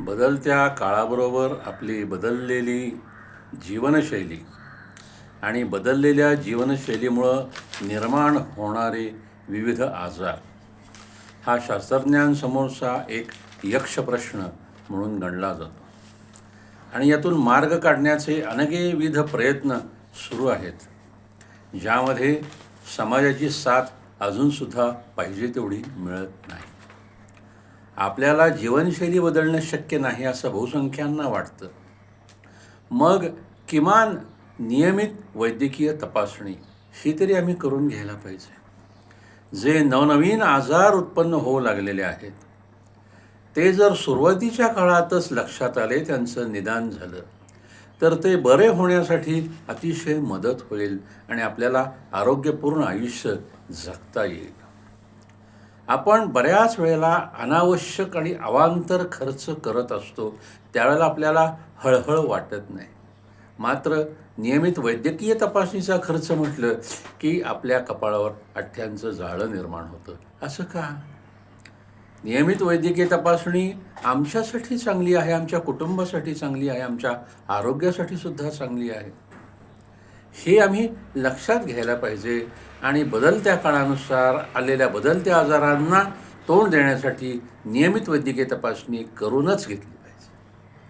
बदलत्या काळाबरोबर आपली बदललेली जीवनशैली आणि बदललेल्या जीवनशैलीमुळं निर्माण होणारे विविध आजार हा शास्त्रज्ञांसमोरचा एक यक्ष प्रश्न म्हणून गणला जातो. आणि यातून मार्ग काढण्याचे अनेकविध प्रयत्न सुरू आहेत, ज्यामध्ये समाजाची साथ अजूनसुद्धा पाहिजे तेवढी मिळत नाही. आपल्याला जीवनशैली बदलणं शक्य नाही असं बहुसंख्यांना वाटतं. मग किमान नियमित वैद्यकीय तपासणी ही तरी आम्ही करून घ्यायला पाहिजे. जे नवनवीन आजार उत्पन्न होऊ लागलेले आहेत ते जर सुरुवातीच्या काळातच लक्षात आले, त्यांचं निदान झालं तर ते बरे होण्यासाठी अतिशय मदत होईल आणि आपल्याला आरोग्यपूर्ण आयुष्य जगता येईल. आपण बऱ्याच वेळेला अनावश्यक आणि अवांतर खर्च करत असतो, त्यावेळेला आपल्याला हळहळ वाटत नाही. मात्र नियमित वैद्यकीय तपासणीचा खर्च म्हटलं की आपल्या कपाळावर अठ्ठ्यांचं जाळं निर्माण होतं. असं का? नियमित वैद्यकीय तपासणी आमच्यासाठी चांगली आहे, आमच्या कुटुंबासाठी चांगली आहे, आमच्या आरोग्यासाठी सुद्धा चांगली आहे. हे आम्ही लक्षात घ्यायला पाहिजे आणि बदलत्या काळानुसार आलेल्या बदलत्या आजारांना तोंड देण्यासाठी नियमित वैद्यकीय तपासणी करूनच घेतली.